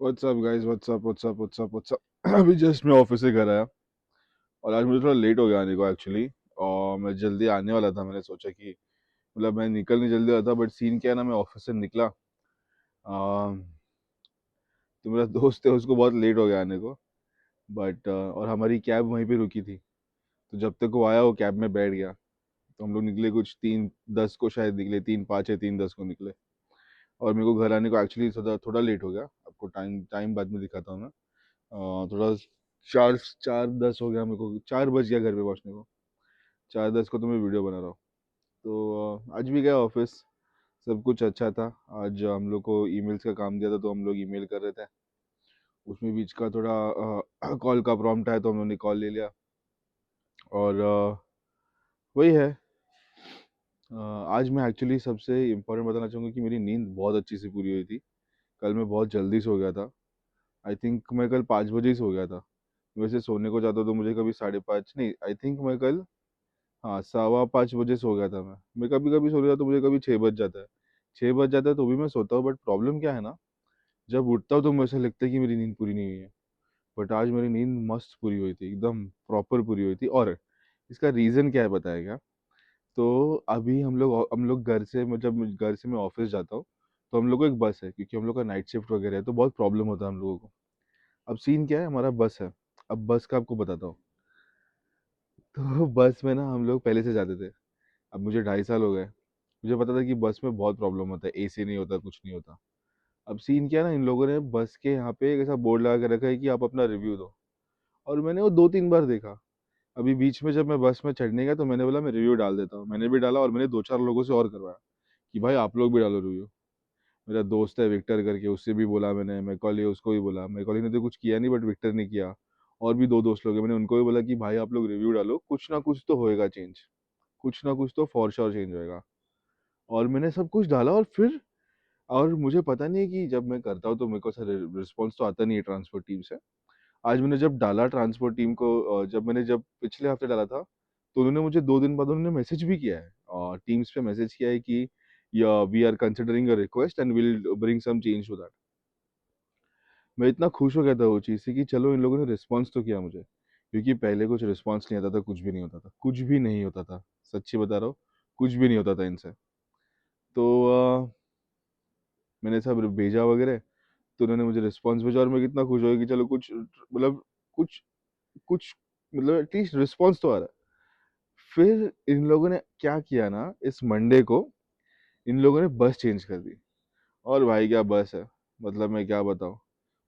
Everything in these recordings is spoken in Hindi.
WhatsApp guys, what's up. अभी जस्ट मैं ऑफिस से घर आया और आज मुझे थोड़ा लेट हो गया आने को एक्चुअली। और मैं जल्दी आने वाला था। मैंने सोचा कि मतलब मैं निकलने जल्दी वाला था, बट सीन क्या है ना, मैं ऑफिस से निकला। आ, तो मेरा दोस्त है, उसको बहुत लेट हो गया आने को। बट और हमारी कैब वहीं पे रुकी थी, तो जब तक वो आया वो कैब में बैठ गया। तो हम लोग निकले कुछ 3:10 को, शायद निकले 3:05 या 3:10 को निकले। और मेरे को घर आने को एक्चुअली थोड़ा थोड़ा लेट हो गया। आपको टाइम टाइम बाद में दिखाता हूँ मैं। थोड़ा 4:10 हो गया, मेरे को 4 बज गया घर पे पहुंचने को। 4:10 को तो मैं वीडियो बना रहा हूँ। तो आज भी गया ऑफिस, सब कुछ अच्छा था। आज हम लोग को ईमेल्स का काम दिया था, तो हम लोग ईमेल कर रहे थे। उसमें बीच का थोड़ा कॉल का प्रॉम्प्ट है, तो हम लोग ने कॉल ले लिया। और वही है। आज मैं एक्चुअली सबसे इम्पोर्टेंट बताना चाहूँगा कि मेरी नींद बहुत अच्छी से पूरी हुई थी। कल मैं बहुत जल्दी सो गया था। आई थिंक मैं कल 5 बजे ही सो गया था। वैसे सोने को जाता तो मुझे कभी 5:30 नहीं, आई थिंक मैं कल, हाँ, 5:15 बजे सो गया था मैं कभी कभी सो गया तो मुझे कभी 6 बज जाता है। 6 बज जाता है तो भी मैं सोता हूँ, बट प्रॉब्लम क्या है ना, जब उठता हूँ तो मुझे ऐसा लगता है कि मेरी नींद पूरी नहीं हुई है। बट आज मेरी नींद मस्त पूरी हुई थी, एकदम प्रॉपर पूरी हुई थी। और इसका रीज़न क्या है बताया क्या? तो अभी हम लोग घर से, जब घर से मैं ऑफिस जाता हूँ, तो हम लोग को एक बस है, क्योंकि हम लोग का नाइट शिफ्ट वगैरह है, तो बहुत प्रॉब्लम होता है हम लोगों को। अब सीन क्या है, हमारा बस है। अब बस का आपको बताता हूँ। तो बस में ना हम लोग पहले से जाते थे। अब मुझे 2.5 साल हो गए। मुझे पता था कि बस में बहुत प्रॉब्लम होता है, एसी नहीं होता, कुछ नहीं होता। अब सीन क्या है ना, इन लोगों ने बस के यहाँ पे एक ऐसा बोर्ड लगा के रखा है कि आप अपना रिव्यू दो। और मैंने वो 2-3 बार देखा। अभी बीच में जब मैं बस में चढ़ने गया तो मैंने बोला मैं रिव्यू डाल देता हूँ। मैंने भी डाला और मैंने 2-4 लोगों से और करवाया कि भाई आप लोग भी डालो रिव्यू। मेरा दोस्त है विक्टर करके, उससे भी बोला मैंने, मैकॉली, उसको भी बोला। मैकॉली ने तो कुछ किया नहीं, बट विक्टर ने किया। और भी दो दोस्त लोग हैं, मैंने उनको भी बोला कि भाई आप लोग रिव्यू डालो, कुछ ना कुछ तो होएगा चेंज। कुछ ना कुछ तो फॉर श्योर चेंज होएगा। और मैंने सब कुछ डाला और फिर, और मुझे पता नहीं है कि जब मैं करता हूँ तो मेरे को सर रिस्पॉन्स तो आता नहीं है ट्रांसपोर्ट टीम से। आज मैंने जब डाला ट्रांसपोर्ट टीम को, जब पिछले हफ्ते डाला था, तो उन्होंने मुझे 2 दिन बाद उन्होंने मैसेज भी किया है, और टीम्स पे मैसेज किया है कि we are considering a request and will bring some change to that. मैं इतना खुश हो गया था वो चीज़ से कि चलो इन लोगों ने रिस्पॉन्स तो किया मुझे, क्योंकि पहले कुछ रिस्पॉन्स नहीं आता था, कुछ भी नहीं होता था, कुछ भी नहीं होता था। सच्ची बता रहा हूँ, कुछ भी नहीं होता था इनसे। तो मैंने सब भेजा वगैरह, तो उन्होंने मुझे रिस्पॉन्स भेजा और मैं कितना खुश हो गया कि चलो कुछ मतलब, कुछ कुछ मतलब एटलीस्ट रिस्पॉन्स तो आ रहा है। फिर इन लोगों ने क्या किया ना, इस मंडे को इन लोगों ने बस चेंज कर दी। और भाई क्या बस है, मतलब मैं क्या बताऊँ।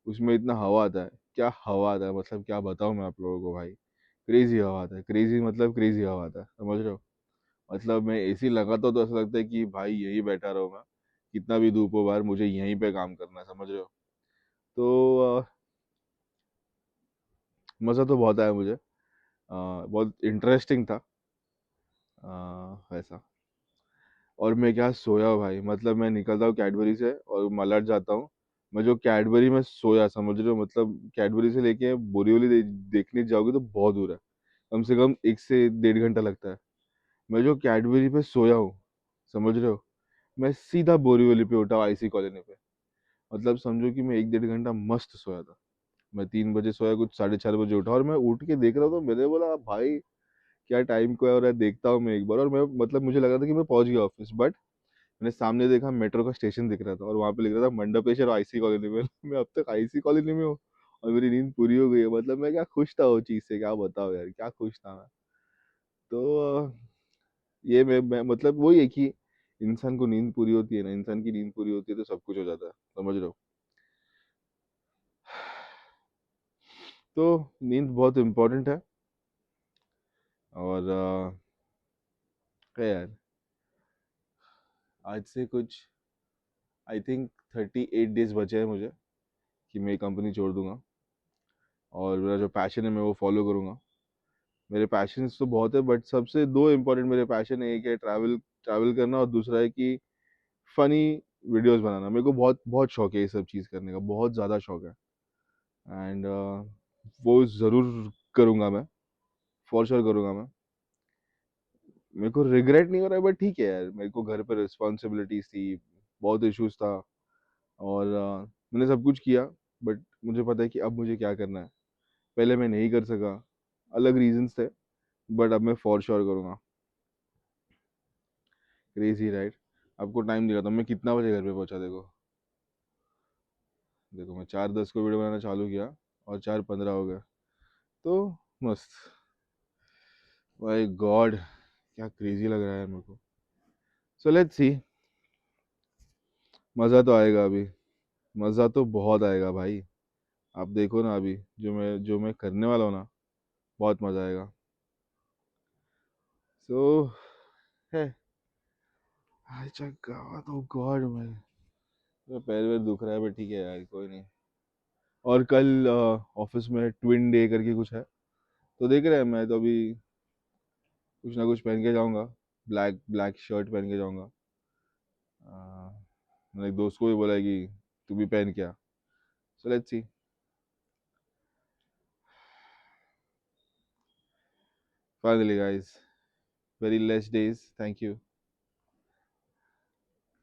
उसमें इतना हवा आता है, क्या हवा आता है, मतलब क्या बताऊँ मैं आप लोगों को भाई। क्रेजी हवा आता है, क्रेजी मतलब क्रेजी हवा आता है, समझ रहे हो। मतलब मैं एसी लगाता हूँ तो ऐसा लगता है कि भाई यही बैठा रहो मैं, कितना भी धूप हो बाहर, मुझे यहीं पे काम करना है, समझ रहे हो। तो मज़ा तो बहुत आया मुझे। बहुत इंटरेस्टिंग था। वैसा। और मैं क्या सोया भाई, मतलब मैं निकलता हूँ कैडबरी से और मलाड जाता हूँ। मैं जो कैडबरी में सोया, समझ रहे हो, मतलब कैडबरी से लेके बोरीवली देखने जाओगे तो बहुत दूर है। कम से कम 1 से 1.5 घंटा लगता है। मैं जो कैडबरी पे सोया हूँ, समझ रहे हो, मैं सीधा बोरीवली पे उठा आईसी कॉलोनी पे। मतलब समझो कि मैं 1-1.5 घंटा मस्त सोया था। मैं 3 बजे सोया, कुछ 4:30 बजे उठा, और मैं उठ के देख रहा था तो मैंने बोला भाई क्या टाइम को है, और देखता हूँ मैं एक बार। और मैं मतलब मुझे लगा था कि मैं पहुंच गया ऑफिस, बट मैंने सामने देखा, मेट्रो का स्टेशन दिख रहा था और वहां पे लिख रहा था मंडपेश्वर आईसी कॉलोनी में। मैं अब तक आईसी कॉलोनी में हूँ और मेरी नींद पूरी हो गई है। मतलब मैं क्या खुश था वो चीज से, क्या बताओ यार, क्या खुश था मैं। तो ये मैं मतलब वही है कि इंसान को नींद पूरी होती है ना, इंसान की नींद पूरी होती है तो सब कुछ हो जाता है, समझ रहे हो। तो नींद बहुत इम्पोर्टेंट है। और क्या यार, आज से कुछ, आई थिंक 38 डेज बचे हैं मुझे कि मैं कंपनी छोड़ दूंगा। और मेरा जो पैशन है मैं वो फॉलो करूंगा। मेरे पैशंस तो बहुत है, बट सबसे दो इम्पोर्टेंट मेरे पैशन है, एक है ट्रैवल ट्रैवल करना, और दूसरा है कि फनी वीडियोस बनाना। मेरे को बहुत बहुत शौक है ये सब चीज़ करने का, बहुत ज़्यादा शौक है। एंड वो ज़रूर करूँगा मैं, फॉर श्योर करूँगा मैं। मेरे को रिग्रेट नहीं हो रहा है, बट ठीक है यार, मेरे को घर पर रिस्पॉन्सिबिलिटीज थी, बहुत इश्यूज था। और मैंने सब कुछ किया। बट मुझे पता है कि अब मुझे क्या करना है। पहले मैं नहीं कर सका, अलग रीजंस थे, बट अब मैं फॉर श्योर करूँगा। Crazy right. आपको टाइम दिखा था मैं कितना बजे घर पे पहुंचा। देखो, देखो मैं 4:10 को वीडियो बनाना चालू किया और 4:15 हो गया। तो मस्त। माय गॉड, क्या क्रेजी लग रहा है मेरे को। सो लेट्स सी। मज़ा तो आएगा अभी, मज़ा तो बहुत आएगा भाई। आप देखो ना अभी जो मैं करने वाला हूँ ना, बहुत मज़ा आएगा। सो है। अच्छा गॉड, ओ गॉड, मेरा पैर वैर दुख रहा है, बट ठीक है यार, कोई नहीं। और कल ऑफिस में ट्विन डे करके कुछ है, तो देख रहे हैं, मैं तो अभी कुछ ना कुछ पहन के जाऊंगा। ब्लैक ब्लैक शर्ट पहन के जाऊंगा। मैंने एक दोस्त को भी बोला है कि तू भी पहन के आ। So let's see. Finally guys, very less days, thank you.